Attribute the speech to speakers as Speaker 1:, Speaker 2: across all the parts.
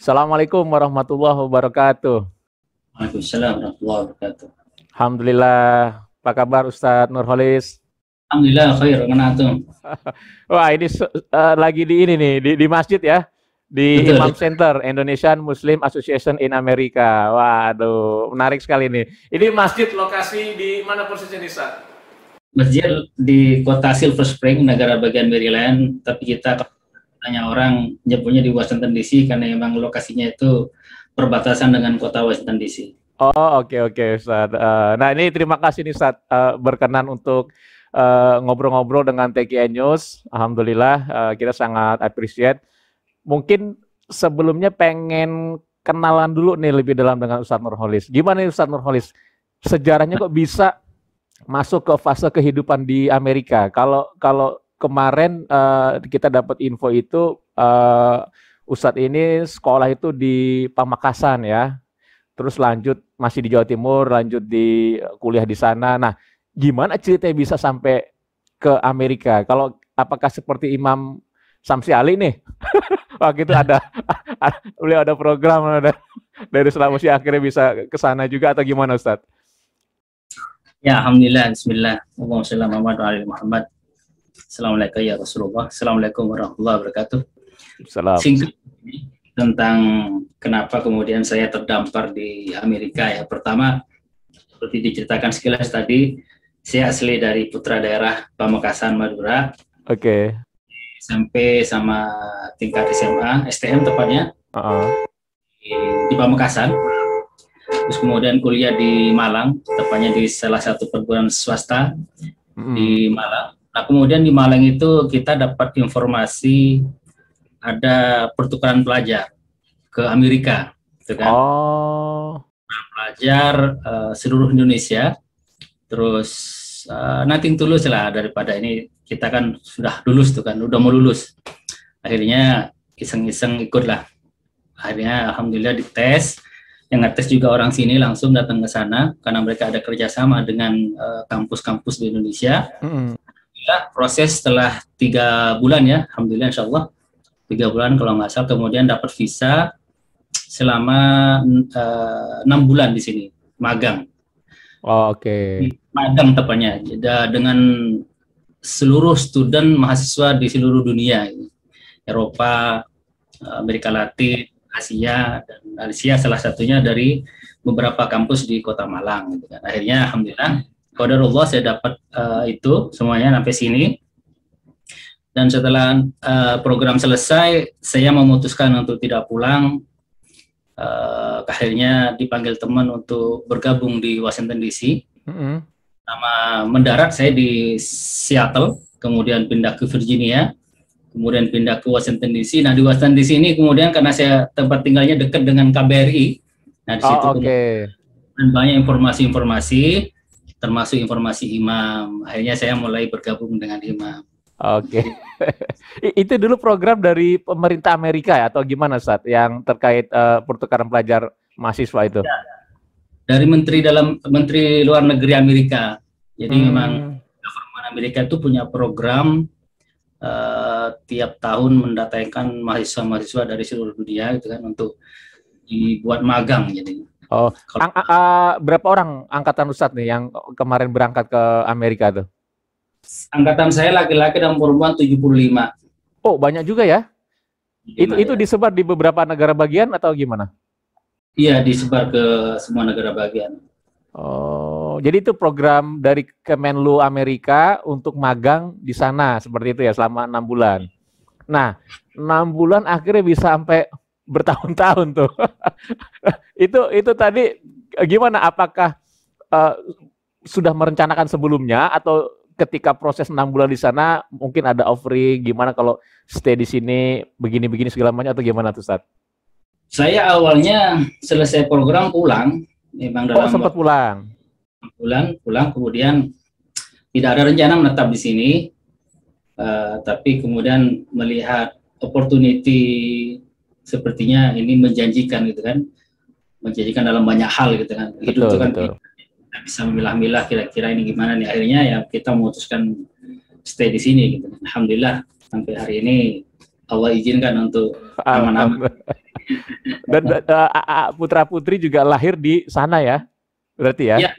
Speaker 1: Assalamualaikum warahmatullahi wabarakatuh.
Speaker 2: Waalaikumsalam warahmatullahi wabarakatuh.
Speaker 1: Alhamdulillah. Apa kabar Ustadz Nurholis?
Speaker 2: Alhamdulillah khair, antum.
Speaker 1: Wah, ini lagi di ini nih, di masjid ya. Di
Speaker 2: Betul.
Speaker 1: Imam Center, Indonesian Muslim Association in Amerika. Waduh, menarik sekali nih. Ini masjid lokasi di mana posisinya, Ustadz?
Speaker 2: Masjid di kota Silver Spring, negara bagian Maryland, tapi kita tanya orang nyebutnya di Washington DC karena memang lokasinya itu perbatasan dengan kota Washington DC.
Speaker 1: Oh, oke, Ustadz. Nah, ini terima kasih nih Ustadz berkenan untuk ngobrol-ngobrol dengan TKN News. Alhamdulillah, kita sangat appreciate. Mungkin sebelumnya pengen kenalan dulu nih lebih dalam dengan Ustadz Nurholis. Gimana nih Ustadz Nurholis? Sejarahnya kok bisa masuk ke fase kehidupan di Amerika? Kalau kemarin kita dapat info itu Ustadz ini sekolah itu di Pamekasan ya. Terus lanjut masih di Jawa Timur, lanjut di kuliah di sana. Nah, gimana ceritanya bisa sampai ke Amerika? Kalau apakah seperti Imam Samsi Ali nih? Waktu itu beliau ada program dari Sulawesi akhirnya bisa ke sana juga atau gimana Ustadz?
Speaker 2: Ya, alhamdulillah, bismillah. Muhammad. Assalamualaikum ya Rasulullah. Assalamualaikum warahmatullahi wabarakatuh.
Speaker 1: Salam.
Speaker 2: Singkat tentang kenapa kemudian saya terdampar di Amerika ya. Pertama, seperti diceritakan sekilas tadi, saya asli dari putra daerah Pamekasan, Madura.
Speaker 1: Oke.
Speaker 2: SMP sama tingkat SMA, STM tepatnya, di Pamekasan. Terus kemudian kuliah di Malang, tepatnya di salah satu perguruan swasta di Malang. Nah, kemudian di Malang itu kita dapat informasi ada pertukaran pelajar ke Amerika, gitu kan? Pelajar seluruh Indonesia, terus nothing tulus lah daripada ini. Kita kan sudah lulus tuh kan, udah mau lulus. Akhirnya iseng-iseng ikutlah. Akhirnya alhamdulillah dites. Yang ngetes juga orang sini langsung datang ke sana karena mereka ada kerjasama dengan kampus-kampus di Indonesia. Alhamdulillah proses setelah 3 bulan ya, alhamdulillah insya Allah 3 bulan kalau nggak salah, kemudian dapat visa selama 6 bulan di sini, magang.
Speaker 1: Oke.
Speaker 2: Magang tepatnya, dengan seluruh student mahasiswa di seluruh dunia, Eropa, Amerika Latin, Asia, dan Asia salah satunya dari beberapa kampus di Kota Malang. Gitu kan. Akhirnya alhamdulillah, qadarullah saya dapat itu semuanya sampai sini. Dan setelah program selesai, saya memutuskan untuk tidak pulang. Akhirnya dipanggil teman untuk bergabung di Washington DC. Nama mendarat saya di Seattle, kemudian pindah ke Virginia, kemudian pindah ke Washington DC. Nah, di Washington DC ini kemudian karena saya tempat tinggalnya dekat dengan KBRI, nah di situ kemudian banyak informasi-informasi, termasuk informasi imam. Akhirnya saya mulai bergabung dengan imam.
Speaker 1: Oke. Itu dulu program dari pemerintah Amerika ya, atau gimana Ustadz, yang terkait pertukaran pelajar mahasiswa itu?
Speaker 2: Ya. Dari Menteri Luar Negeri Amerika. Jadi memang government Amerika itu punya program tiap tahun mendatangkan mahasiswa-mahasiswa dari seluruh dunia gitu kan untuk dibuat magang jadi.
Speaker 1: Berapa orang angkatan Ustadz nih yang kemarin berangkat ke Amerika tuh?
Speaker 2: Angkatan saya laki-laki dan perempuan 75.
Speaker 1: Oh, banyak juga ya? Itu disebar di beberapa negara bagian atau gimana?
Speaker 2: Iya, disebar ke semua negara bagian.
Speaker 1: Oh, jadi itu program dari Kemenlu Amerika untuk magang di sana, seperti itu ya, selama 6 bulan. Nah, 6 bulan akhirnya bisa sampai bertahun-tahun tuh. Itu tadi gimana? Apakah sudah merencanakan sebelumnya atau ketika proses 6 bulan di sana mungkin ada offering, gimana kalau stay di sini begini-begini segala macam atau gimana tuh, Ustaz?
Speaker 2: Saya awalnya selesai program pulang, memang dalam
Speaker 1: sempat pulang,
Speaker 2: kemudian tidak ada rencana menetap di sini, tapi kemudian melihat opportunity sepertinya ini menjanjikan gitu kan, menjanjikan dalam banyak hal gitu kan. Hidup itu kan kita bisa memilah-milah kira-kira ini gimana nih, akhirnya ya kita memutuskan stay di sini gitu. Alhamdulillah sampai hari ini Allah izinkan untuk aman-aman.
Speaker 1: Dan putra putri juga lahir di sana ya, berarti ya?
Speaker 2: Ya,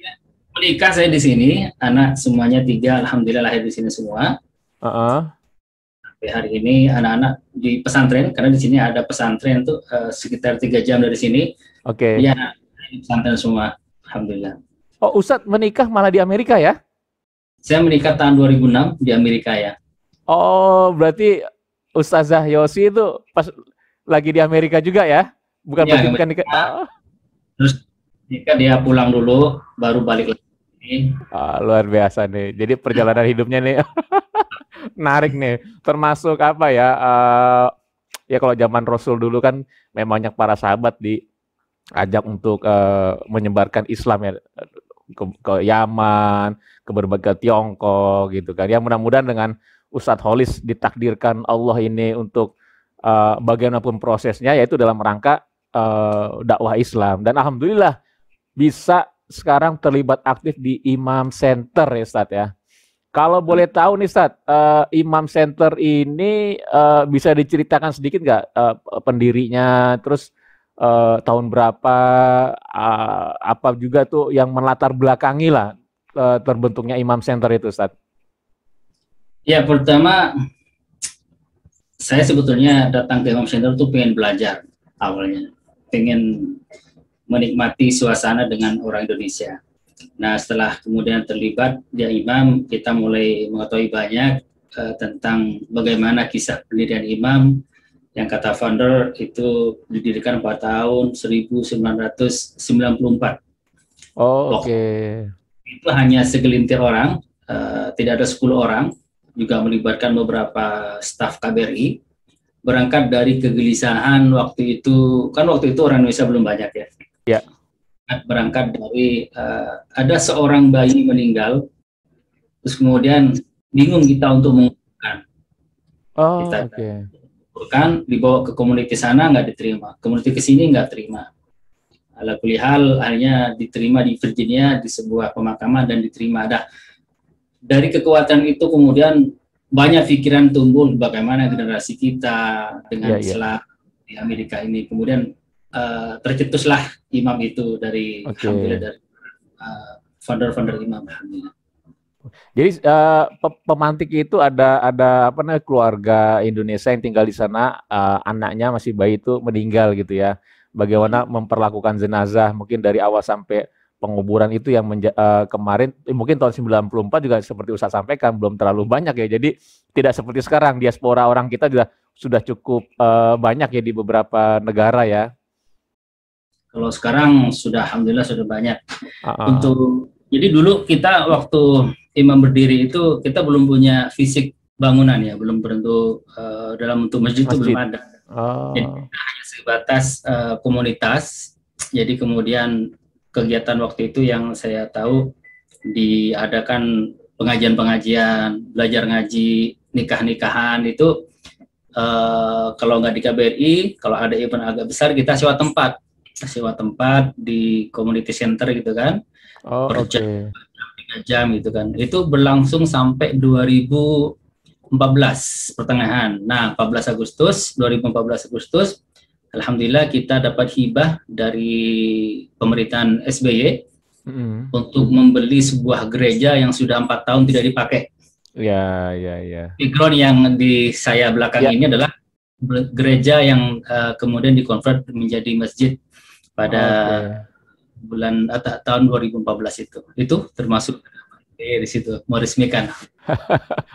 Speaker 2: menikah saya di sini, anak semuanya 3, alhamdulillah lahir di sini semua. Sampai hari ini anak-anak di pesantren, karena di sini ada pesantren tuh sekitar 3 jam dari sini.
Speaker 1: Oke.
Speaker 2: Ya, di pesantren semua, alhamdulillah.
Speaker 1: Oh, Ustadz menikah malah di Amerika ya?
Speaker 2: Saya menikah tahun 2006 di Amerika ya.
Speaker 1: Oh, berarti Ustazah Yosi itu pas lagi di Amerika juga ya? Bukan
Speaker 2: ya,
Speaker 1: bukan nikah.
Speaker 2: Terus nikah dia pulang dulu, baru balik lagi.
Speaker 1: Luar biasa nih. Jadi perjalanan hidupnya nih menarik nih. Termasuk apa ya? Ya kalau zaman Rasul dulu kan memang banyak para sahabat diajak untuk menyebarkan Islam ya ke Yaman, ke berbagai Tiongkok gitu kan. Ya mudah-mudahan dengan Ustadz Holis ditakdirkan Allah ini untuk bagaimanapun prosesnya, yaitu dalam rangka dakwah Islam. Dan alhamdulillah bisa sekarang terlibat aktif di Imam Center ya Ustadz ya. Kalau boleh tahu nih Ustadz, Imam Center ini bisa diceritakan sedikit nggak pendirinya, terus tahun berapa, apa juga tuh yang melatar belakangi lah terbentuknya Imam Center itu Ustadz?
Speaker 2: Ya, pertama saya sebetulnya datang ke Imam Center itu pengen belajar awalnya, pengen menikmati suasana dengan orang Indonesia. Nah, setelah kemudian terlibat di Imam, kita mulai mengetahui banyak tentang bagaimana kisah pendirian Imam, yang kata founder itu didirikan pada tahun 1994.
Speaker 1: Oh, oke.
Speaker 2: Itu hanya segelintir orang, tidak ada 10 orang, juga melibatkan beberapa staf KBRI, berangkat dari kegelisahan waktu itu, kan waktu itu orang Indonesia belum banyak ya.
Speaker 1: Ya.
Speaker 2: Berangkat dari ada seorang bayi meninggal, terus kemudian bingung kita untuk menguburkan.
Speaker 1: Oh,
Speaker 2: kita
Speaker 1: okay.
Speaker 2: Dibawa ke komunitas sana nggak diterima, komunitas ke sini nggak terima. Ala kulihal hanya diterima di Virginia di sebuah pemakaman dan diterima. Dari kekuatan itu kemudian banyak pikiran tumbuh bagaimana generasi kita dengan Islam di Amerika ini. Kemudian tercetuslah Imam itu dari alhamdulillah dari founder Imam alhamdulillah.
Speaker 1: Jadi pemantik itu ada apa namanya keluarga Indonesia yang tinggal di sana, anaknya masih bayi itu meninggal gitu ya. Bagaimana memperlakukan jenazah mungkin dari awal sampai penguburan itu yang kemarin mungkin tahun 94 juga seperti Ustaz sampaikan belum terlalu banyak ya. Jadi tidak seperti sekarang diaspora orang kita juga sudah cukup banyak ya di beberapa negara ya.
Speaker 2: Kalau sekarang sudah alhamdulillah sudah banyak. Jadi dulu kita waktu Imam berdiri itu kita belum punya fisik bangunan ya, belum berbentuk dalam bentuk masjid itu belum ada. Jadi kita hanya sebatas komunitas. Jadi kemudian kegiatan waktu itu yang saya tahu diadakan pengajian-pengajian, belajar ngaji, nikah-nikahan itu kalau nggak di KBRI, kalau ada event agak besar kita sewa tempat di community center gitu kan, per jam 3 jam gitu kan. Itu berlangsung sampai 2014 pertengahan. Nah, 2014 Agustus alhamdulillah kita dapat hibah dari pemerintahan SBY untuk membeli sebuah gereja yang sudah 4 tahun tidak dipakai.
Speaker 1: Ya.
Speaker 2: Background yang di saya belakang ini adalah gereja yang kemudian dikonvert menjadi masjid pada bulan tahun 2014 itu. Itu termasuk di situ meresmikan.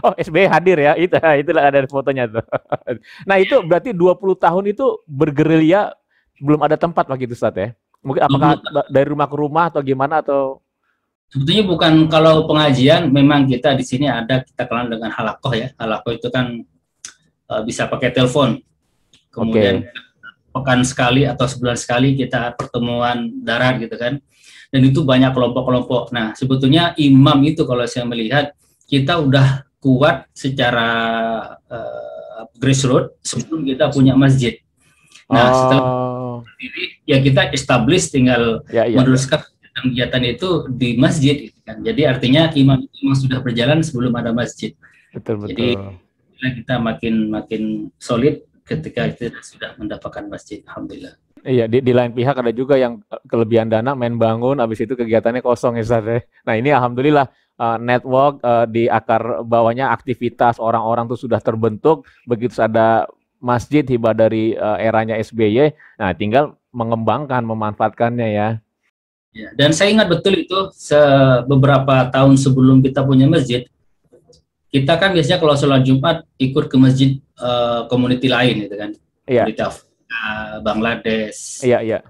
Speaker 1: Oh, SBY hadir ya, itulah ada fotonya tuh. Nah itu berarti 20 tahun itu bergerilya belum ada tempat begitu Ustaz ya? Mungkin apakah dari rumah ke rumah atau gimana atau?
Speaker 2: Sebetulnya bukan, kalau pengajian memang kita di sini kita kenal dengan halakoh ya. Halakoh itu kan bisa pakai telepon. Kemudian pekan sekali atau sebulan sekali kita pertemuan darat gitu kan. Dan itu banyak kelompok-kelompok. Nah, sebetulnya imam itu kalau saya melihat kita udah kuat secara grassroots sebelum kita punya masjid. Nah, setelah ini ya kita establish tinggal meneruskan kegiatan itu di masjid gitu kan. Jadi artinya imam itu memang sudah berjalan sebelum ada masjid.
Speaker 1: Betul.
Speaker 2: Jadi kita makin solid ketika kita sudah mendapatkan masjid. Alhamdulillah.
Speaker 1: Iya, di lain pihak ada juga yang kelebihan dana main bangun, habis itu kegiatannya kosong ya Ustaz ya. Nah ini alhamdulillah network di akar bawahnya aktivitas orang-orang tuh sudah terbentuk, begitu ada masjid hibah dari eranya SBY, nah tinggal mengembangkan, memanfaatkannya ya.
Speaker 2: Ya, dan saya ingat betul itu beberapa tahun sebelum kita punya masjid, kita kan biasanya kalau sholat Jumat ikut ke masjid community lain gitu kan,
Speaker 1: Iya.
Speaker 2: Community Afrika, Bangladesh,
Speaker 1: Iya.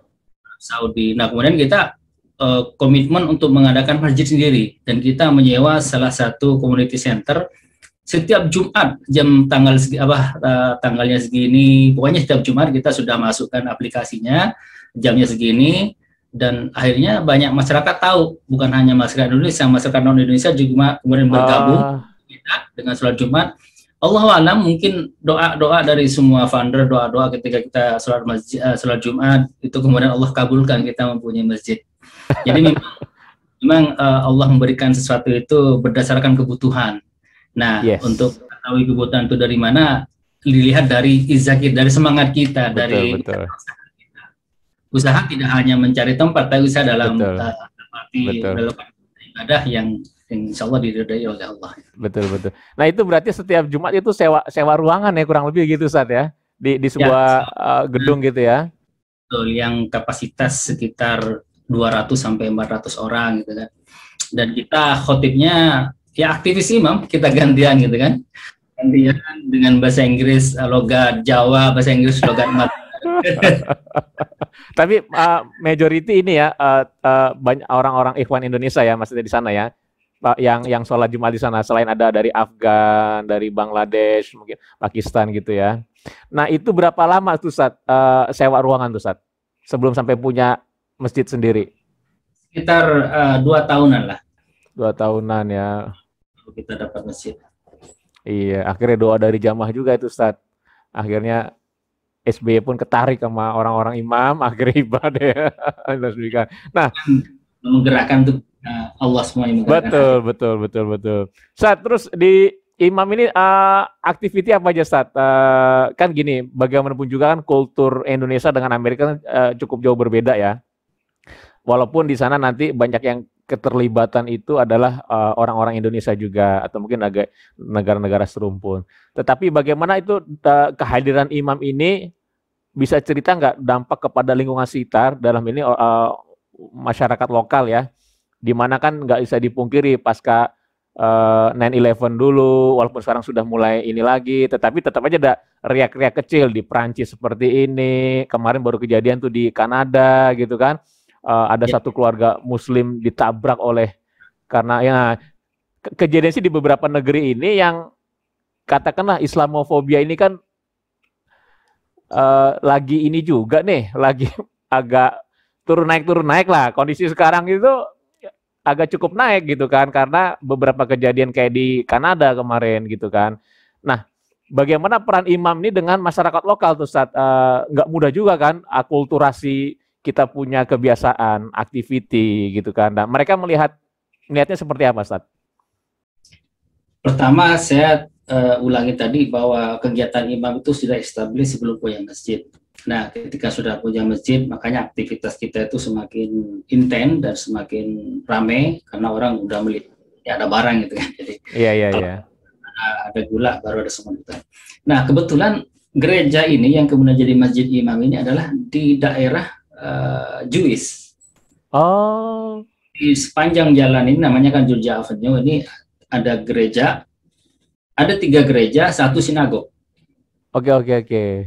Speaker 2: Saudi. Nah kemudian kita komitmen untuk mengadakan masjid sendiri dan kita menyewa salah satu community center setiap Jumat tanggalnya segini, pokoknya setiap Jumat kita sudah masukkan aplikasinya, jamnya segini, dan akhirnya banyak masyarakat tahu, bukan hanya masyarakat Indonesia, masyarakat non Indonesia juga kemudian bergabung kita dengan sholat Jumat. Allahu a'lam, mungkin doa dari semua founder, doa ketika kita sholat Jumat itu kemudian Allah kabulkan kita mempunyai masjid. Jadi memang Allah memberikan sesuatu itu berdasarkan kebutuhan. Nah, untuk mengetahui kebutuhan itu dari mana, dilihat dari izakir, dari semangat kita, dari kita. Usaha tidak hanya mencari tempat, tapi usaha dalam ibadah yang insya Allah diridai oleh Allah.
Speaker 1: Betul. Nah itu berarti setiap Jumat itu sewa ruangan ya, kurang lebih gitu Ustaz ya, di sebuah gedung gitu ya.
Speaker 2: Betul, yang kapasitas sekitar 200 sampai 400 orang gitu kan. Dan kita khotibnya ya aktivis imam, kita gantian gitu kan. Gantian dengan bahasa Inggris, logat Jawa, bahasa Inggris, logat Mat.
Speaker 1: Tapi majority ini ya banyak orang-orang Ikhwan Indonesia ya maksudnya di sana ya. Yang sholat Jumat di sana, selain ada dari Afgan, dari Bangladesh, mungkin Pakistan gitu ya. Nah itu berapa lama tuh Ustaz sewa ruangan tuh Ustaz sebelum sampai punya masjid sendiri?
Speaker 2: Sekitar 2 tahunan lah.
Speaker 1: 2 tahunan ya.
Speaker 2: Kita dapat masjid.
Speaker 1: Iya, akhirnya doa dari jamaah juga itu Ustaz. Akhirnya SBY pun ketarik sama orang-orang imam, akhirnya ibadah ya. Nah,
Speaker 2: menggerakkan tuh Allah semuanya menggerakkan.
Speaker 1: Betul. Ustaz, terus di imam ini aktiviti apa aja Ustaz? Kan gini, bagaimanapun juga kan kultur Indonesia dengan Amerika cukup jauh berbeda ya. Walaupun di sana nanti banyak yang keterlibatan itu adalah orang-orang Indonesia juga atau mungkin agak negara-negara serumpun. Tetapi bagaimana itu kehadiran imam ini bisa cerita nggak dampak kepada lingkungan sekitar dalam ini masyarakat lokal ya, di mana kan nggak bisa dipungkiri pasca 9/11 dulu, walaupun sekarang sudah mulai ini lagi, tetapi tetap aja ada riak-riak kecil di Prancis seperti ini. Kemarin baru kejadian tuh di Kanada gitu kan. Ada satu keluarga Muslim ditabrak karena ya kejadian sih di beberapa negeri ini yang katakanlah Islamofobia ini kan lagi ini juga nih, lagi agak turun naik lah. Kondisi sekarang itu agak cukup naik gitu kan karena beberapa kejadian kayak di Kanada kemarin gitu kan. Nah, bagaimana peran imam ini dengan masyarakat lokal tuh Ustaz? Nggak mudah juga kan akulturasi kita punya kebiasaan, activity gitu kan. Nah, mereka melihatnya seperti apa, Ustaz?
Speaker 2: Pertama, saya ulangi tadi bahwa kegiatan imam itu sudah established sebelum punya masjid. Nah, ketika sudah punya masjid, makanya aktivitas kita itu semakin intens dan semakin ramai karena orang udah melihat ya ada barang gitu kan. Jadi
Speaker 1: iya.
Speaker 2: Ada gula baru ada semua itu. Nah, kebetulan gereja ini yang kemudian jadi masjid imam ini adalah di daerah Jewish.
Speaker 1: Oh.
Speaker 2: Di sepanjang jalan ini namanya kan Georgia Avenue ini ada gereja, ada 3 gereja, 1 sinagog.
Speaker 1: Oke.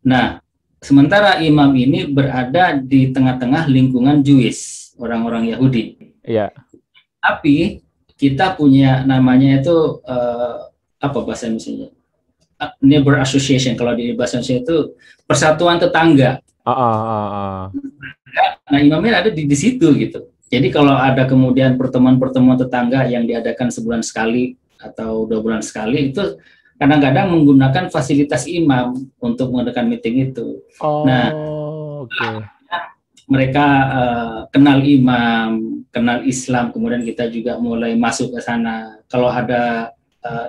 Speaker 2: Nah, sementara imam ini berada di tengah-tengah lingkungan Jewish, orang-orang Yahudi.
Speaker 1: Iya.
Speaker 2: Tapi kita punya namanya itu apa bahasa Indonesia? Neighbor Association. Kalau di bahasa Indonesia itu persatuan tetangga. Nah, imamnya ada di situ gitu. Jadi kalau ada kemudian pertemuan-pertemuan tetangga yang diadakan sebulan sekali atau 2 bulan sekali, itu kadang-kadang menggunakan fasilitas imam untuk mengadakan meeting itu. Mereka kenal imam, kenal Islam, kemudian kita juga mulai masuk ke sana. Kalau ada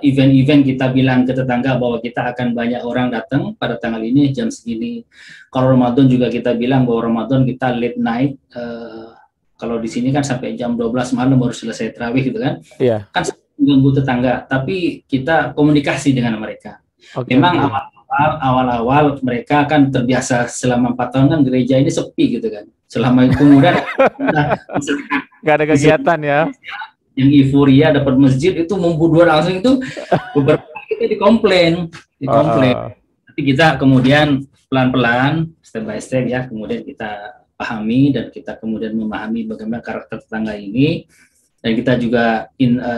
Speaker 2: event-event kita bilang ke tetangga bahwa kita akan banyak orang datang pada tanggal ini jam segini. Kalau Ramadan juga kita bilang bahwa Ramadan kita late night. Kalau di sini kan sampai jam 12 malam baru selesai tarawih gitu kan.
Speaker 1: Iya.
Speaker 2: Kan mengganggu tetangga, tapi kita komunikasi dengan mereka. Memang awal-awal mereka kan terbiasa selama 4 tahun kan gereja ini sepi gitu kan. Selama itu kemudian
Speaker 1: nggak ada kegiatan ya.
Speaker 2: Yang euforia dapat masjid itu membuat langsung itu beberapa kita dikomplain. Tapi kita kemudian pelan-pelan, step by step ya, kemudian kita pahami dan kita kemudian memahami bagaimana karakter tetangga ini. Dan kita juga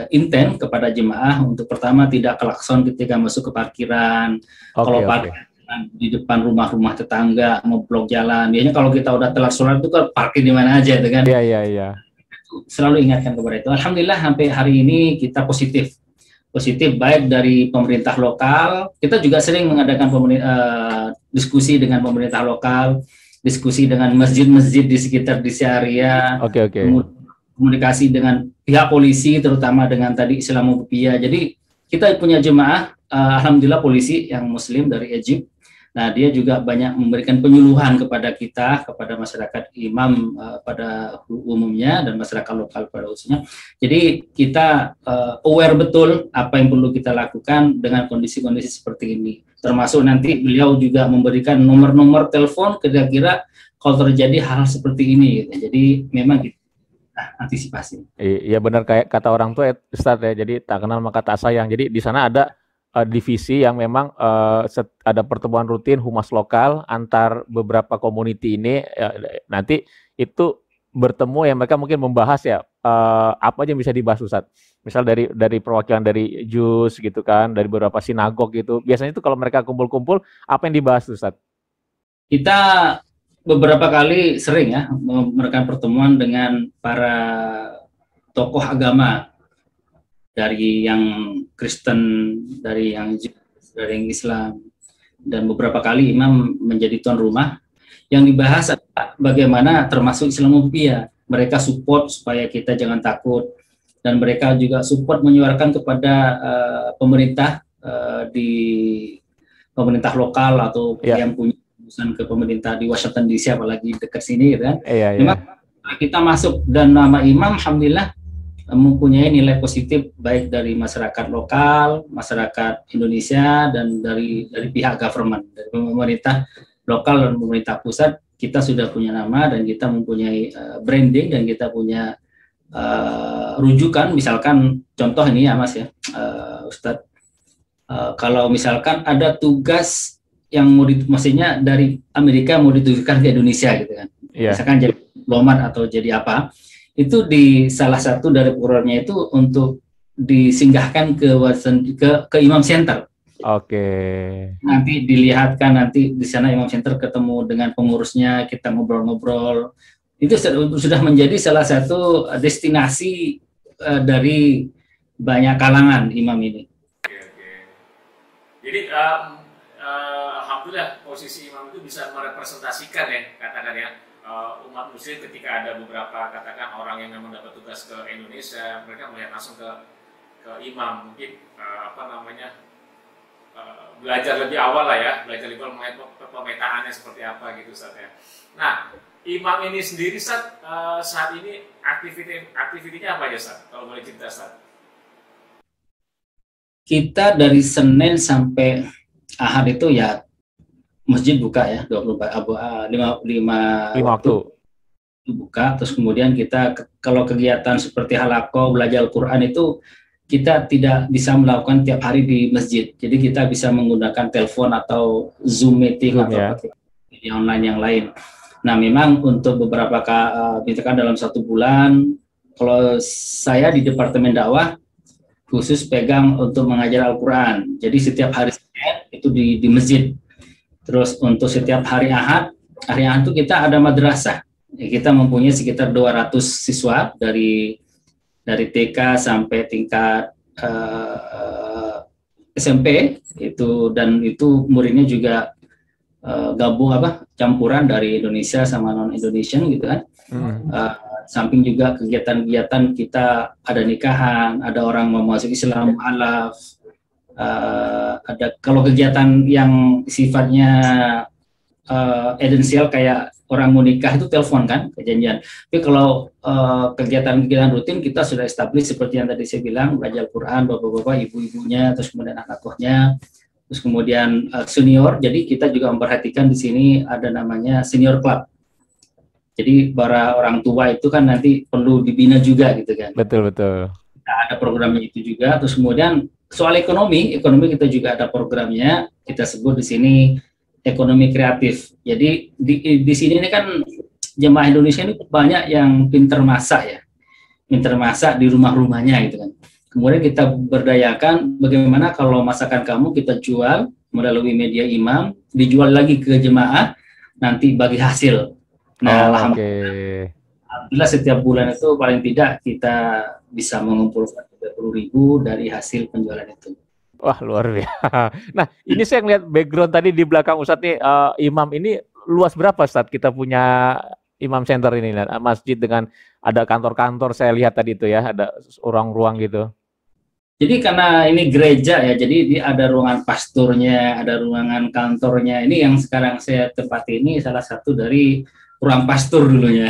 Speaker 2: intent kepada jemaah untuk pertama tidak klakson ketika masuk ke parkiran. Kalau parkir di depan rumah-rumah tetangga, ngeblok jalan. Biasanya kalau kita udah telat sholat itu kan parkir di mana aja, itu kan?
Speaker 1: Iya.
Speaker 2: Selalu ingatkan kepada itu. Alhamdulillah sampai hari ini kita positif baik dari pemerintah lokal. Kita juga sering mengadakan diskusi dengan pemerintah lokal, diskusi dengan masjid-masjid di sekitar desa area. Komunikasi dengan pihak polisi, terutama dengan tadi Islamophobia. Jadi kita punya jemaah, alhamdulillah polisi yang Muslim dari Egypt. Nah, dia juga banyak memberikan penyuluhan kepada kita, kepada masyarakat imam pada umumnya dan masyarakat lokal pada khususnya. Jadi kita aware betul apa yang perlu kita lakukan dengan kondisi-kondisi seperti ini. Termasuk nanti beliau juga memberikan nomor-nomor telepon kira-kira kalau terjadi hal seperti ini. Gitu. Jadi memang kita antisipasi.
Speaker 1: Iya benar kayak kata orang tua Ustaz ya. Jadi tak kenal maka tak sayang. Jadi di sana ada divisi yang memang ada pertemuan rutin humas lokal antar beberapa community ini. Nanti itu bertemu yang mereka mungkin membahas ya apa aja yang bisa dibahas Ustaz. Misal dari perwakilan dari JUS gitu kan, dari beberapa sinagog gitu. Biasanya itu kalau mereka kumpul-kumpul apa yang dibahas Ustaz?
Speaker 2: Kita beberapa kali sering ya melakukan pertemuan dengan para tokoh agama dari yang Kristen, dari yang Islam, dan beberapa kali imam menjadi tuan rumah. Yang dibahas adalah bagaimana termasuk Islamophobia. Mereka support supaya kita jangan takut, dan mereka juga support menyuarakan kepada pemerintah di pemerintah lokal atau yang punya ke pemerintah di Washington DC, apalagi dekat sini kan. Memang kita masuk dan nama imam alhamdulillah mempunyai nilai positif baik dari masyarakat lokal, masyarakat Indonesia, dan dari pihak government, dari pemerintah lokal dan pemerintah pusat. Kita sudah punya nama dan kita mempunyai branding dan kita punya rujukan. Misalkan contoh ini ya Mas ya, Ustadz, kalau misalkan ada tugas yang mau maksudnya dari Amerika mau ditujukan ke Indonesia gitu kan, misalkan jadi diplomat atau jadi apa, itu di salah satu dari programnya itu untuk disinggahkan ke Imam Center. Nanti dilihatkan, nanti di sana Imam Center ketemu dengan pengurusnya, kita ngobrol-ngobrol. Itu sudah menjadi salah satu destinasi dari banyak kalangan imam ini.
Speaker 1: Jadi alhamdulillah posisi imam itu bisa merepresentasikan ya, katakan ya, umat muslim ketika ada beberapa katakan orang yang memang dapat tugas ke Indonesia, mereka melihat langsung ke imam, mungkin belajar lebih awal lah ya, belajar lebih awal mengenai pemetaannya seperti apa gitu Ustaz ya. Nah, imam ini sendiri saat ini aktivitinya apa aja Ustaz? Kalau boleh cerita Ustaz.
Speaker 2: Kita dari Senin sampai Ahad itu ya masjid buka ya, 5 waktu buka. Terus kemudian kita kalau kegiatan seperti halaqah belajar Al-Quran itu kita tidak bisa melakukan tiap hari di masjid. Jadi kita bisa menggunakan telepon atau Zoom meeting atau online yang lain. Nah memang untuk beberapa misalkan dalam 1 bulan, kalau saya di Departemen Dakwah khusus pegang untuk mengajar Al-Quran. Jadi setiap hari itu di masjid. Terus untuk setiap hari Ahad itu kita ada madrasah. Kita mempunyai sekitar 200 siswa dari TK sampai tingkat SMP itu, dan itu muridnya juga campuran dari Indonesia sama non Indonesian gitu kan. samping juga kegiatan-kegiatan kita, ada nikahan, ada orang mau masuk Islam, alaf, ada kalau kegiatan yang sifatnya esensial kayak orang mau nikah itu telepon kan, perjanjian. Tapi kalau kegiatan-kegiatan rutin kita sudah establish seperti yang tadi saya bilang, belajar Quran, bapak-bapak, ibu-ibunya, terus kemudian anak-anaknya, terus kemudian senior. Jadi kita juga memperhatikan di sini ada namanya senior club. Jadi para orang tua itu kan nanti perlu dibina juga gitu kan.
Speaker 1: Betul.
Speaker 2: Nah, ada programnya itu juga. Terus kemudian soal ekonomi kita juga ada programnya. Kita sebut di sini ekonomi kreatif. Jadi di sini ini kan jemaah Indonesia ini banyak yang pinter masak ya, pinter masak di rumah-rumahnya gitu kan. Kemudian kita berdayakan bagaimana kalau masakan kamu kita jual melalui media imam, dijual lagi ke jemaah, nanti bagi hasil. Nah, alhamdulillah setiap bulan itu paling tidak kita bisa mengumpulkan 30.000 dari hasil penjualan itu.
Speaker 1: Wah, luar biasa. Nah, ini saya ngeliat background tadi di belakang Ustadz nih, imam ini luas berapa Ustadz? Kita punya imam center ini, masjid dengan ada kantor-kantor saya lihat tadi itu ya, ada ruang-ruang gitu.
Speaker 2: Jadi karena ini gereja ya, jadi ada ruangan pasturnya, ada ruangan kantornya. Ini yang sekarang saya tempati ini salah satu dari ruang pastur dulunya.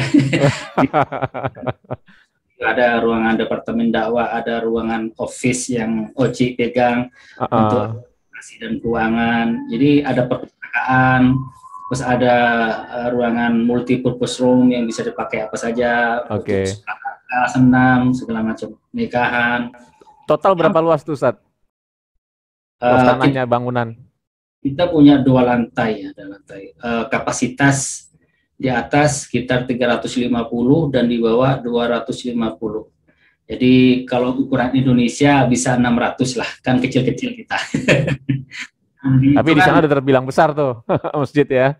Speaker 2: Ada ruangan departemen dakwah, ada ruangan office yang Oci pegang untuk administrasi dan keuangan. Jadi ada perpustakaan, terus ada ruangan multi-purpose room yang bisa dipakai apa saja, senam, segala macam, nikahan.
Speaker 1: Total berapa luas tuh, Ustaz? Tanahnya, bangunan?
Speaker 2: Kita punya 2 lantai ya, ada lantai. Kapasitas di atas sekitar 350 dan di bawah 250. Jadi kalau ukuran Indonesia bisa 600 lah, kan kecil-kecil kita.
Speaker 1: Tapi di sana udah terbilang besar tuh masjid ya.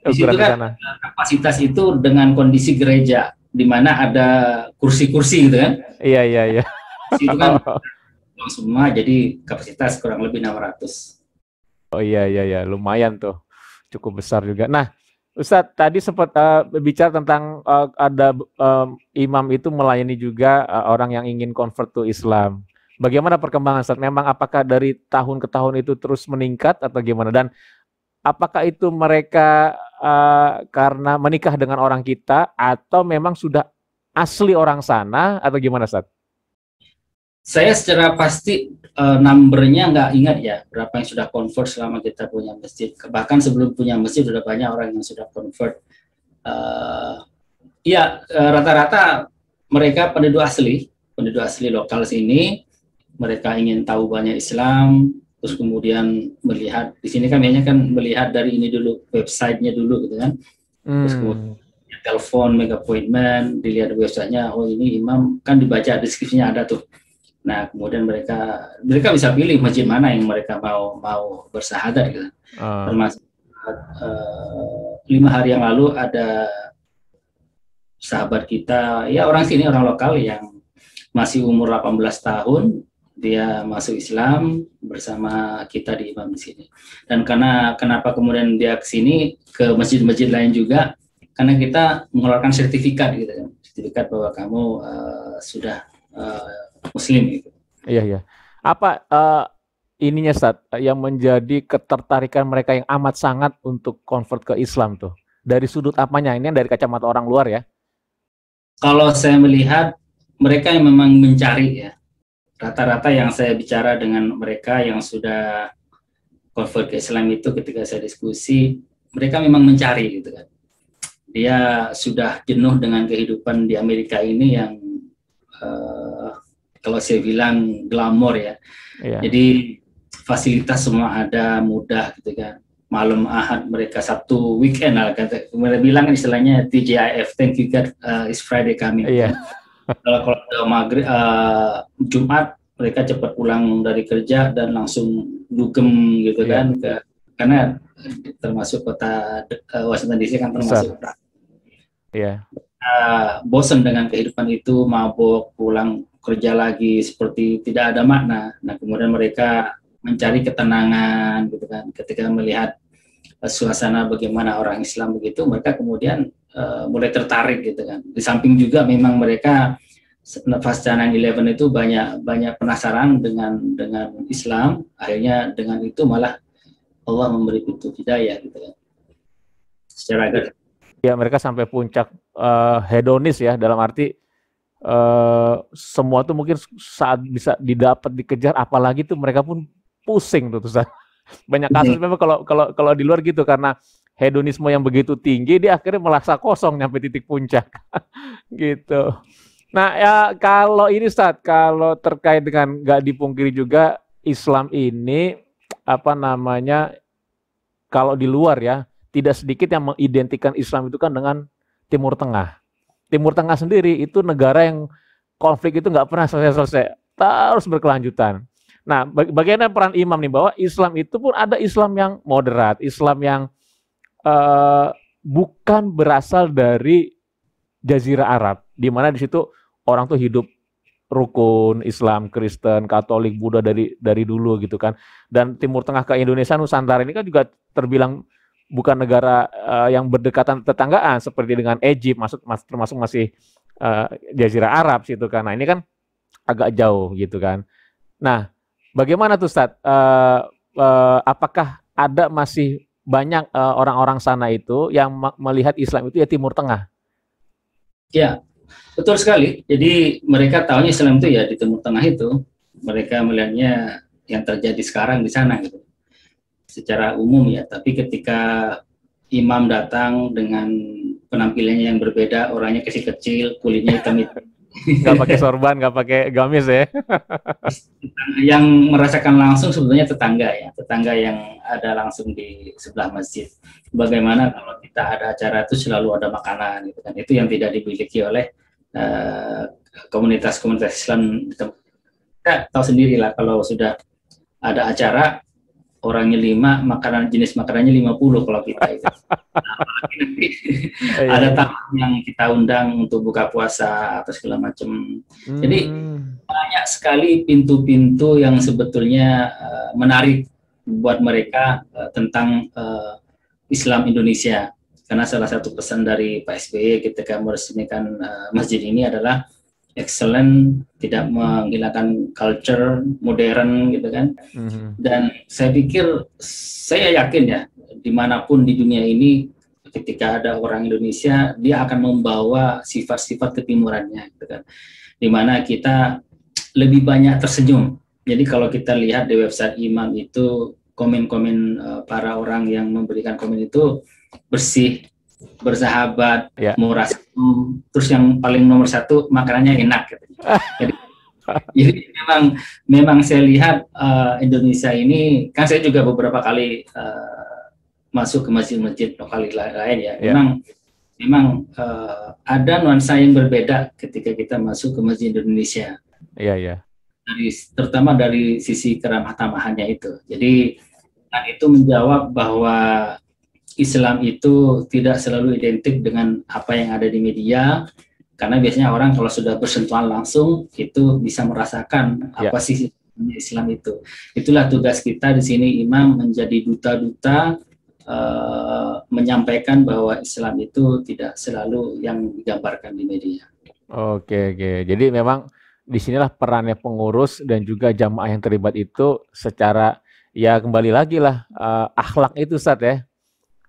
Speaker 2: Di situ kan kapasitas itu dengan kondisi gereja, di mana ada kursi-kursi gitu kan.
Speaker 1: Iya.
Speaker 2: Itu kan semua, jadi kapasitas kurang lebih 600.
Speaker 1: Oh iya, lumayan tuh, cukup besar juga. Nah, Ustadz tadi sempat bicara tentang ada imam itu melayani juga orang yang ingin convert to Islam. Bagaimana perkembangan Ustadz? Memang apakah dari tahun ke tahun itu terus meningkat atau gimana? Dan apakah itu mereka karena menikah dengan orang kita atau memang sudah asli orang sana atau gimana Ustadz?
Speaker 2: Saya secara pasti numbernya nggak ingat ya berapa yang sudah convert selama kita punya masjid. Bahkan sebelum punya masjid sudah banyak orang yang sudah convert. Rata-rata mereka penduduk asli lokal sini. Mereka ingin tahu banyak Islam, terus kemudian melihat di sini kan biasanya kan melihat dari ini dulu, websitenya dulu gitu kan. Terus kemudian telepon, make appointment, dilihat websitenya, oh ini imam, kan dibaca deskripsinya ada tuh. Nah, kemudian mereka bisa pilih masjid mana yang mereka mau bersahadat gitu. Termasuk 5 hari yang lalu ada sahabat kita, ya orang sini, orang lokal yang masih umur 18 tahun, dia masuk Islam bersama kita di imam di sini. Dan kenapa kemudian dia ke sini, ke masjid-masjid lain juga, karena kita mengeluarkan sertifikat gitu kan. Sertifikat bahwa kamu sudah Muslim gitu.
Speaker 1: Iya. Apa ininya Ustaz yang menjadi ketertarikan mereka yang amat sangat untuk convert ke Islam tuh? Dari sudut apanya? Ini dari kacamata orang luar ya?
Speaker 2: Kalau saya melihat mereka yang memang mencari ya. Rata-rata yang saya bicara dengan mereka yang sudah convert ke Islam itu ketika saya diskusi, mereka memang mencari gitu kan. Dia sudah jenuh dengan kehidupan di Amerika ini yang kalau saya bilang glamor ya. Iya. Jadi fasilitas semua ada, mudah gitu kan. Malam Ahad mereka, Sabtu weekend lah kata. Mereka bilang istilahnya TGIF, thank you God, it's Friday coming. Iya. Kalau maghrib Jumat mereka cepat pulang dari kerja dan langsung dugem gitu kan. Karena termasuk kota Washington DC kan termasuk. Iya. Bosan dengan kehidupan itu, mabuk, pulang kerja lagi seperti tidak ada makna. Nah, kemudian mereka mencari ketenangan gitu kan. Ketika melihat suasana bagaimana orang Islam begitu, mereka kemudian mulai tertarik gitu kan. Di samping juga memang mereka pasca 9/11 itu banyak penasaran dengan Islam, akhirnya dengan itu malah Allah memberi pintu hidayah gitu kan. Secara agar
Speaker 1: ya mereka sampai puncak hedonis ya, dalam arti semua tuh mungkin saat bisa didapat dikejar, apalagi tuh mereka pun pusing tuh Ustaz. Banyak kasus memang kalau di luar gitu, karena hedonisme yang begitu tinggi dia akhirnya merasa kosong nyampe titik puncak. Gitu. Nah, ya kalau ini Ustaz, kalau terkait dengan nggak dipungkiri juga Islam ini apa namanya, kalau di luar ya tidak sedikit yang mengidentikan Islam itu kan dengan Timur Tengah. Timur Tengah sendiri itu negara yang konflik itu nggak pernah selesai-selesai, terus berkelanjutan. Nah, bagaimana peran imam nih, bahwa Islam itu pun ada Islam yang moderat, Islam yang bukan berasal dari Jazirah Arab, di mana di situ orang tuh hidup rukun, Islam, Kristen, Katolik, Buddha dari dulu gitu kan. Dan Timur Tengah ke Indonesia, Nusantara ini kan juga terbilang bukan negara yang berdekatan tetanggaan seperti dengan Egypt, termasuk masih Jazirah Arab situ kan. Nah, ini kan agak jauh gitu kan. Nah, bagaimana tuh Ustaz? Apakah ada masih banyak orang-orang sana itu yang melihat Islam itu ya Timur Tengah?
Speaker 2: Ya, betul sekali. Jadi mereka tahunya Islam itu ya di Timur Tengah itu. Mereka melihatnya yang terjadi sekarang di sana gitu. Secara umum ya. Tapi ketika imam datang dengan penampilannya yang berbeda, orangnya kecil-kecil, kulitnya hitam-hitam.
Speaker 1: Nggak pakai sorban, nggak pakai gamis ya.
Speaker 2: Yang merasakan langsung sebetulnya tetangga ya. Tetangga yang ada langsung di sebelah masjid. Bagaimana kalau kita ada acara itu selalu ada makanan gitu kan. Itu yang tidak dimiliki oleh komunitas-komunitas Islam. Kita tahu sendirilah kalau sudah ada acara orangnya 5, jenis makanannya 50 kalau kita itu. Apalagi nanti ada tamu yang kita undang untuk buka puasa atau segala macam. Jadi banyak sekali pintu-pintu yang sebetulnya menarik buat mereka tentang Islam Indonesia. Karena salah satu pesan dari Pak SBY ketika meresmikan masjid ini adalah excellent, tidak menghilangkan culture modern gitu kan. Dan saya pikir, saya yakin ya, dimanapun di dunia ini ketika ada orang Indonesia, dia akan membawa sifat-sifat ketimurannya gitu kan. Dimana kita lebih banyak tersenyum. Jadi kalau kita lihat di website Imam itu, komen-komen para orang yang memberikan komen itu bersih, bersahabat, murah, terus yang paling nomor satu makanannya enak gitu. Jadi memang saya lihat Indonesia ini, kan saya juga beberapa kali masuk ke masjid-masjid lokal lain ya. Memang ada nuansa yang berbeda ketika kita masuk ke masjid Indonesia. Terutama dari sisi keramah tamahannya itu. Jadi itu menjawab bahwa Islam itu tidak selalu identik dengan apa yang ada di media, karena biasanya orang kalau sudah bersentuhan langsung itu bisa merasakan apa sih Islam itu. Itulah tugas kita di sini, imam menjadi duta-duta menyampaikan bahwa Islam itu tidak selalu yang digambarkan di media.
Speaker 1: Oke. Jadi memang disinilah perannya pengurus dan juga jamaah yang terlibat itu secara ya kembali lagi lah akhlak itu Ustaz ya.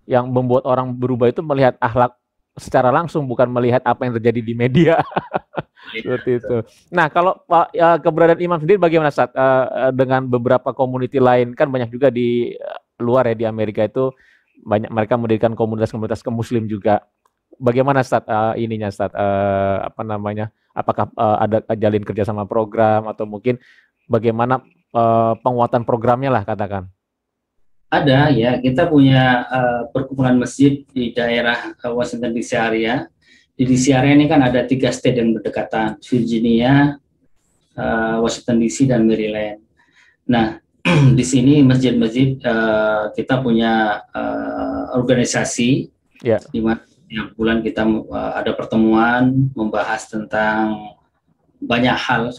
Speaker 1: Yang membuat orang berubah itu melihat akhlak secara langsung, bukan melihat apa yang terjadi di media. Seperti itu. Nah, kalau keberadaan imam sendiri bagaimana Ustaz? Dengan beberapa community lain, kan banyak juga di luar ya, di Amerika itu banyak mereka mendirikan komunitas-komunitas muslim juga. Bagaimana Ustaz ininya Ustaz? Apakah ada jalin kerjasama program atau mungkin bagaimana penguatan programnya lah katakan?
Speaker 2: Ada ya, kita punya perkumpulan masjid di daerah Washington DC area. Di DC area ini kan ada 3 state yang berdekatan, Virginia, Washington DC, dan Maryland. Nah, di sini masjid-masjid kita punya organisasi, di mana tiap bulan kita ada pertemuan membahas tentang banyak hal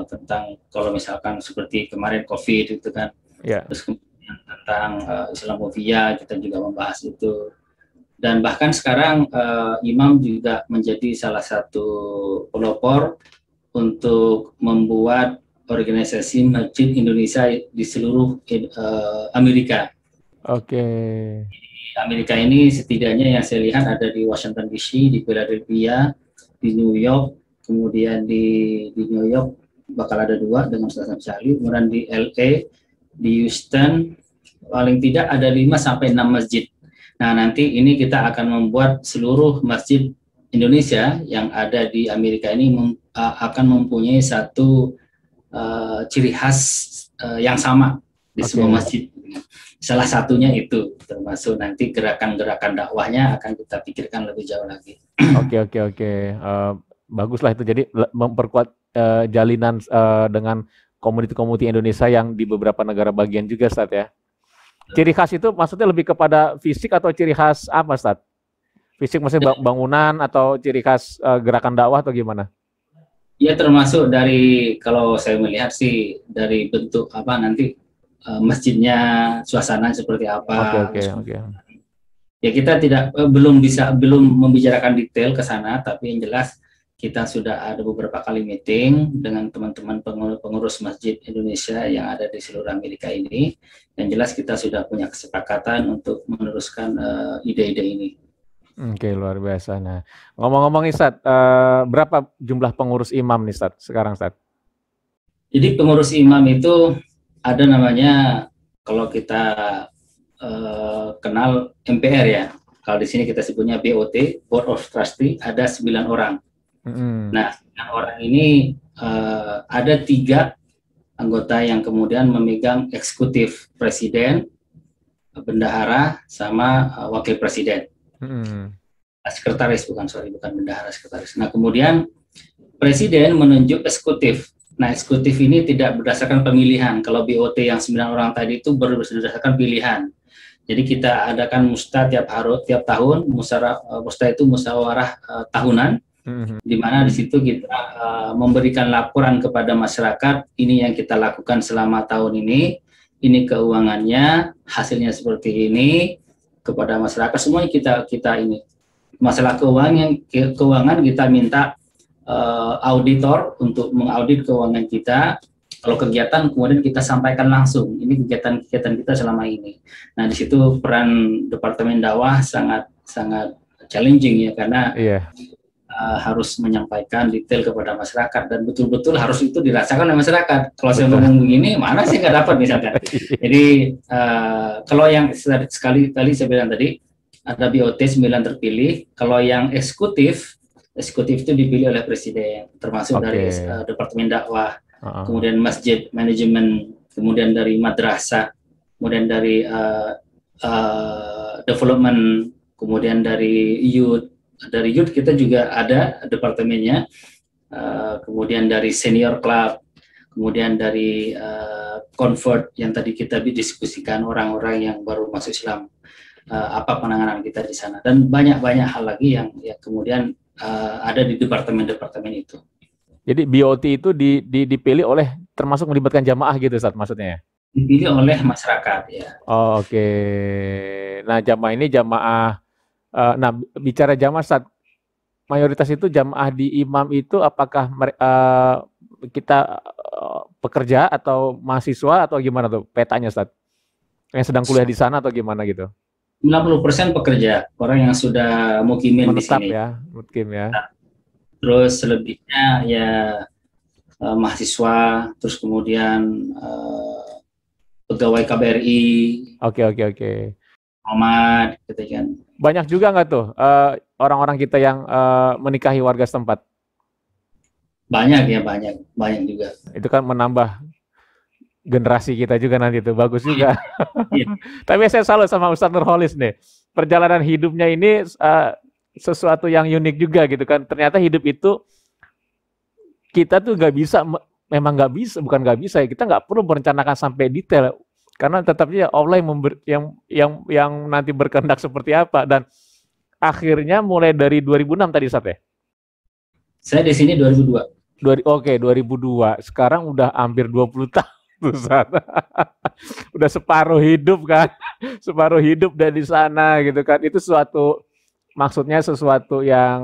Speaker 2: tentang, kalau misalkan seperti kemarin COVID itu kan, terus tentang Islamophobia kita juga membahas itu. Dan bahkan sekarang imam juga menjadi salah satu pelopor untuk membuat organisasi Masjid Indonesia di seluruh Amerika.
Speaker 1: Oke.
Speaker 2: Amerika ini setidaknya yang saya lihat ada di Washington DC, di Philadelphia, di New York, kemudian di New York bakal ada 2 dengan Ustaz Syahli, kemudian di LA, di Houston, paling tidak ada 5 sampai 6 masjid. Nah, nanti ini kita akan membuat seluruh masjid Indonesia yang ada di Amerika ini akan mempunyai satu ciri khas yang sama di semua masjid. Salah satunya itu, termasuk nanti gerakan-gerakan dakwahnya akan kita pikirkan lebih jauh lagi.
Speaker 1: Oke. Baguslah itu. Jadi memperkuat jalinan dengan komuniti-komuniti Indonesia yang di beberapa negara bagian juga, Ustaz ya. Ciri khas itu maksudnya lebih kepada fisik atau ciri khas apa, Ustaz? Fisik maksudnya bangunan atau ciri khas gerakan dakwah atau gimana?
Speaker 2: Ya, termasuk dari, kalau saya melihat sih dari bentuk apa nanti masjidnya, suasana seperti apa.
Speaker 1: Oke.
Speaker 2: Ya, kita belum membicarakan detail ke sana, tapi yang jelas kita sudah ada beberapa kali meeting dengan teman-teman pengurus Masjid Indonesia yang ada di seluruh Amerika ini. Yang jelas kita sudah punya kesepakatan untuk meneruskan ide-ide ini.
Speaker 1: Oke, luar biasa. Nah, ngomong-ngomong Ustaz, berapa jumlah pengurus imam nih Ustaz sekarang, Ustaz?
Speaker 2: Jadi pengurus imam itu ada namanya, kalau kita kenal MPR ya. Kalau di sini kita sebutnya BOT, Board of Trustee, ada 9 orang. Nah, 9 orang ini ada 3 anggota yang kemudian memegang eksekutif, presiden, bendahara, sama wakil presiden. Sekretaris, bukan bendahara, sekretaris. Nah, kemudian presiden menunjuk eksekutif. Nah, eksekutif ini tidak berdasarkan pemilihan. Kalau BOT yang 9 orang tadi itu berdasarkan pilihan. Jadi kita adakan musta tiap tahun, musta itu musyawarah tahunan, di mana di situ kita memberikan laporan kepada masyarakat, ini yang kita lakukan selama tahun ini keuangannya, hasilnya seperti ini, kepada masyarakat semuanya kita ini. Masalah keuangan kita minta auditor untuk mengaudit keuangan kita. Kalau kegiatan kemudian kita sampaikan langsung, ini kegiatan kita selama ini. Nah, di situ peran Departemen Dakwah sangat challenging ya, karena harus menyampaikan detail kepada masyarakat dan betul-betul harus itu dirasakan oleh masyarakat. Kalau saya ngomong begini, mana sih nggak dapat misalkan. Jadi kalau yang sekali saya bilang tadi, ada BOT 9 terpilih. Kalau yang eksekutif itu dipilih oleh presiden, termasuk dari Departemen Dakwah, kemudian masjid, manajemen, kemudian dari madrasah, kemudian dari development, kemudian dari youth. Dari youth kita juga ada departemennya, kemudian dari senior club, kemudian dari convert yang tadi kita diskusikan orang-orang yang baru masuk Islam, apa penanganan kita di sana, dan banyak hal lagi yang kemudian ada di departemen-departemen itu.
Speaker 1: Jadi BOT itu dipilih oleh, termasuk melibatkan jamaah gitu, Ustaz, maksudnya ya?
Speaker 2: Dipilih oleh masyarakat ya.
Speaker 1: Oh, oke. Nah, jamaah ini jamaah. Nah, bicara jamaah, Ustaz, mayoritas itu jamaah di imam itu apakah kita pekerja atau mahasiswa atau gimana tuh petanya, Ustaz? Yang sedang kuliah di sana atau gimana gitu?
Speaker 2: 90% pekerja, orang yang sudah mukimin di sini.
Speaker 1: Ya, mukim ya.
Speaker 2: Terus selebihnya ya mahasiswa, terus kemudian pegawai KBRI.
Speaker 1: Oke.
Speaker 2: Muhammad, gitu kan.
Speaker 1: Banyak juga nggak tuh orang-orang kita yang menikahi warga setempat?
Speaker 2: Banyak juga.
Speaker 1: Itu kan menambah generasi kita juga nanti tuh, bagus juga. Tapi saya salut sama Ustadz Nurholis nih. Perjalanan hidupnya ini sesuatu yang unik juga gitu kan. Ternyata hidup itu kita tuh memang nggak bisa, kita nggak perlu merencanakan sampai detail, karena tetapnya Allah yang nanti berkehendak seperti apa. Dan akhirnya mulai dari 2006 tadi, Ustadz ya?
Speaker 2: Saya di sini 2002.
Speaker 1: 2002. Sekarang udah hampir 20 tahun. Udah separuh hidup kan, separuh hidup dari sana gitu kan. Itu suatu maksudnya sesuatu yang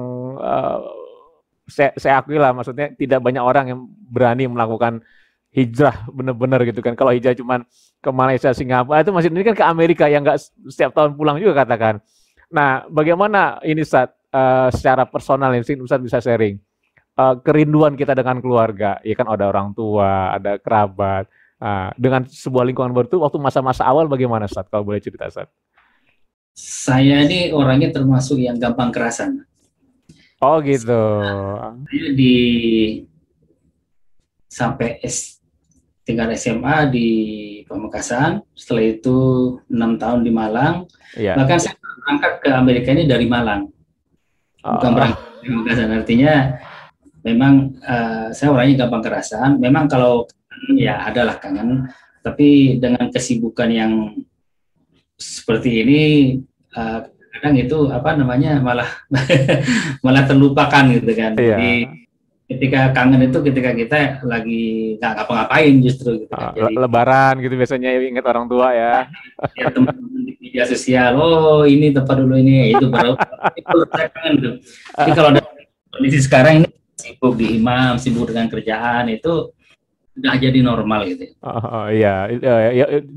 Speaker 1: saya akui lah, maksudnya tidak banyak orang yang berani melakukan hijrah benar-benar gitu kan. Kalau hijrah cuman ke Malaysia, Singapura, itu masih ini kan ke Amerika yang nggak setiap tahun pulang juga katakan. Nah, bagaimana ini secara personal ini Ustaz bisa sharing kerinduan kita dengan keluarga, ya kan ada orang tua, ada kerabat, dengan sebuah lingkungan baru itu waktu masa-masa awal bagaimana Ustaz? Kalau boleh cerita Ustaz.
Speaker 2: Saya ini orangnya termasuk yang gampang kerasan.
Speaker 1: Oh gitu.
Speaker 2: Saya sampai tingkat SMA di Pamekasan, setelah itu 6 tahun di Malang.
Speaker 1: Iya.
Speaker 2: Bahkan saya berangkat ke Amerika ini dari Malang, bukan berangkat ke Pamekasan. Artinya memang saya orangnya gampang kerasan. Memang kalau ya adalah kangen, tapi dengan kesibukan yang seperti ini kadang itu malah terlupakan gitu kan.
Speaker 1: Iya.
Speaker 2: Jadi ketika kangen itu ketika kita lagi nggak ngapa-ngapain justru gitu kan. Jadi,
Speaker 1: Lebaran gitu biasanya ingat orang tua ya.
Speaker 2: Ya teman-teman di media sosial, oh ini tempat dulu ini, itu baru itu saya kangen tuh. Jadi kalau ada kondisi sekarang ini sibuk di imam, sibuk dengan kerjaan, itu udah jadi normal gitu.
Speaker 1: Iya,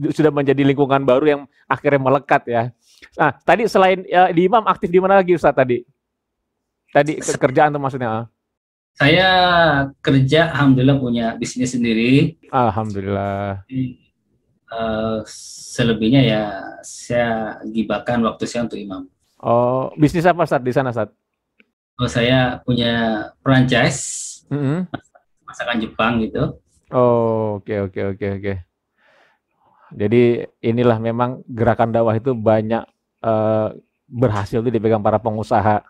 Speaker 1: sudah menjadi lingkungan baru yang akhirnya melekat ya. Nah, tadi selain di imam aktif di mana lagi Ustaz tadi? Tadi kerjaan tuh maksudnya?
Speaker 2: Saya kerja, alhamdulillah punya bisnis sendiri.
Speaker 1: Alhamdulillah.
Speaker 2: Selebihnya ya saya gibahkan waktu saya untuk imam.
Speaker 1: Oh, bisnis apa Ustaz di sana Ustaz?
Speaker 2: Oh, saya punya franchise masakan Jepang gitu.
Speaker 1: Oh, oke. Jadi inilah memang gerakan dakwah itu banyak berhasil tuh dipegang para pengusaha.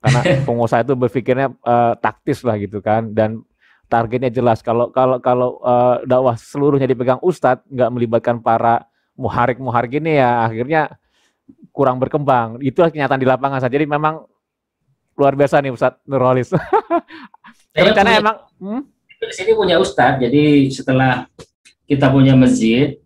Speaker 1: Karena pengusaha itu berpikirnya taktis lah gitu kan, dan targetnya jelas. Kalau dakwah seluruhnya dipegang ustadz, nggak melibatkan para muharik ini ya akhirnya kurang berkembang. Itulah kenyataan di lapangan saja. Jadi memang luar biasa nih Ustadz Nurholis. Rencana emang
Speaker 2: di sini punya ustadz. Jadi setelah kita punya masjid,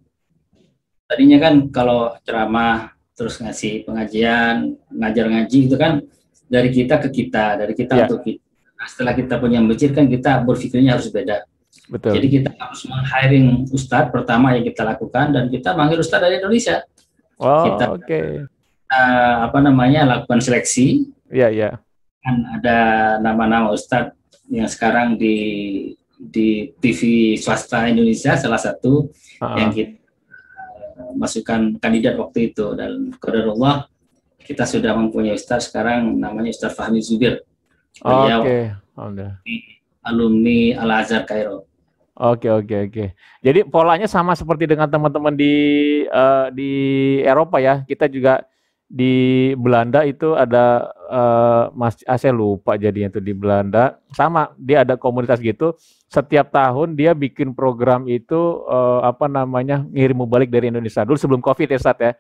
Speaker 2: tadinya kan kalau ceramah terus ngasih pengajian, ngajar ngaji itu kan dari kita ke kita, dari kita untuk kita. Nah, setelah kita punya masjid kan kita berpikirnya harus beda.
Speaker 1: Betul.
Speaker 2: Jadi kita harus meng-hiring ustadz pertama yang kita lakukan, dan kita manggil ustadz dari Indonesia. Kita lakukan seleksi.
Speaker 1: Iya.
Speaker 2: Kan ada nama-nama ustadz yang sekarang di TV swasta Indonesia salah satu yang kita masukkan kandidat waktu itu, dan qadarullah kita sudah mempunyai ustadz sekarang namanya Ustadz Fahmi Zubir. Alumni Al-Azhar Kairo.
Speaker 1: Oke. Jadi polanya sama seperti dengan teman-teman di Eropa ya. Kita juga di Belanda itu ada saya lupa jadinya itu di Belanda. Sama, dia ada komunitas gitu. Setiap tahun dia bikin program itu ngirim mubalik dari Indonesia. Dulu sebelum Covid ya Ustadz ya.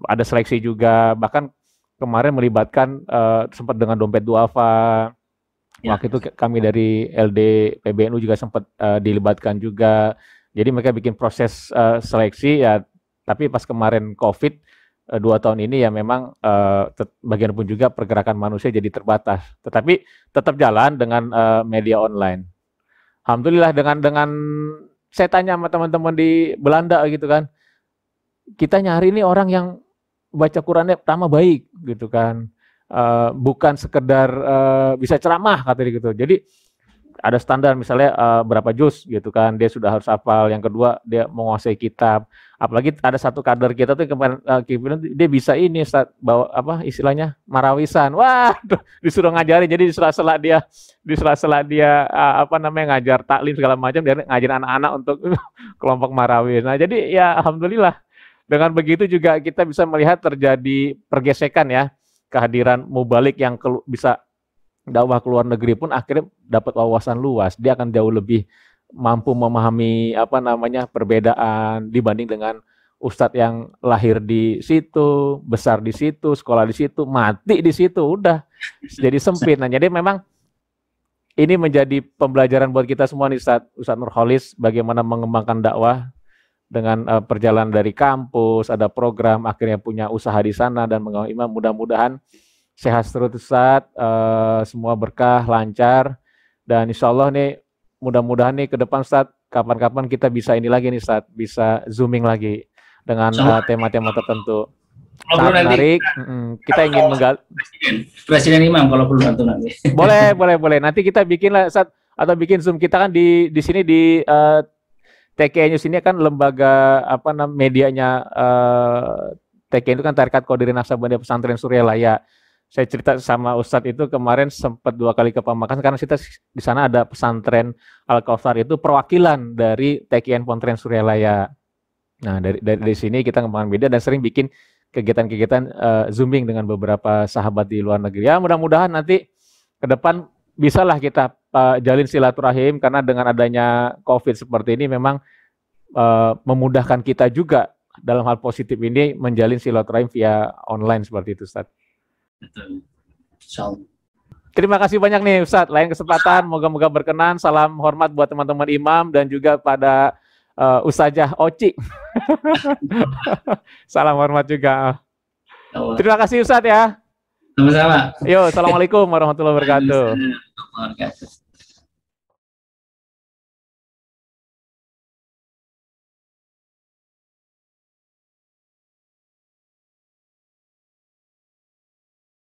Speaker 1: Ada seleksi juga, bahkan kemarin melibatkan sempat dengan dompet duafa. Waktu itu kami dari LD PBNU juga sempat dilibatkan juga. Jadi mereka bikin proses seleksi ya, tapi pas kemarin Covid 2 tahun ini ya memang bagian pun juga pergerakan manusia jadi terbatas. Tetapi tetap jalan dengan media online. Alhamdulillah dengan saya tanya sama teman-teman di Belanda gitu kan. Kita nyari ini orang yang baca Qurannya pertama baik gitu kan, bukan sekedar bisa ceramah kata dia gitu. Jadi ada standar misalnya berapa juz gitu kan, dia sudah harus hafal. Yang kedua dia menguasai kitab. Apalagi ada satu kader kita tuh kemarin dia bisa ini bawa istilahnya marawisan. Wah, disuruh ngajarin. Jadi di sela-sela dia ngajar taklim segala macam, dia ngajarin anak-anak untuk kelompok marawis. Nah, jadi ya alhamdulillah. Dengan begitu juga kita bisa melihat terjadi pergesekan ya, kehadiran mubalik yang bisa dakwah ke luar negeri pun akhirnya dapat wawasan luas. Dia akan jauh lebih mampu memahami perbedaan dibanding dengan ustadz yang lahir di situ, besar di situ, sekolah di situ, mati di situ, udah jadi sempit. Nah, jadi memang ini menjadi pembelajaran buat kita semua nih Ustadz Nurholis, bagaimana mengembangkan dakwah dengan perjalanan dari kampus, ada program, akhirnya punya usaha di sana dan mengawal imam. Mudah-mudahan sehat terus Ustaz, semua berkah, lancar, dan insya Allah nih mudah-mudahan nih ke depan Ustaz, kapan-kapan kita bisa ini lagi nih Ustaz, bisa zooming lagi dengan tema-tema tertentu. Sangat menarik. Kita ingin menggali
Speaker 2: Presiden Imam kalau perlu bantu nanti.
Speaker 1: Boleh. Nanti kita bikin lah Ustaz, atau bikin Zoom kita kan di sini di TKI News ini kan lembaga medianya TKI itu kan Tarekat Qadiriyah Naksabandia Pesantren Suryalaya. Saya cerita sama Ustadz itu kemarin sempat 2 kali ke Pamekasan karena kita di sana ada pesantren Al-Kautsar itu perwakilan dari TKI Pesantren Suryalaya. Nah dari sini kita ngembangkan media dan sering bikin kegiatan-kegiatan zooming dengan beberapa sahabat di luar negeri. Ya mudah-mudahan nanti ke depan bisalah kita jalin silaturahim karena dengan adanya COVID seperti ini memang memudahkan kita juga dalam hal positif ini menjalin silaturahim via online seperti itu Ustaz.
Speaker 2: Betul.
Speaker 1: Terima kasih banyak nih Ustaz. Lain kesempatan moga-moga berkenan. Salam hormat buat teman-teman imam dan juga pada Ustazah Oci. Salam hormat juga. Terima kasih Ustaz ya.
Speaker 2: Sama-sama.
Speaker 1: Yo, assalamualaikum warahmatullahi wabarakatuh.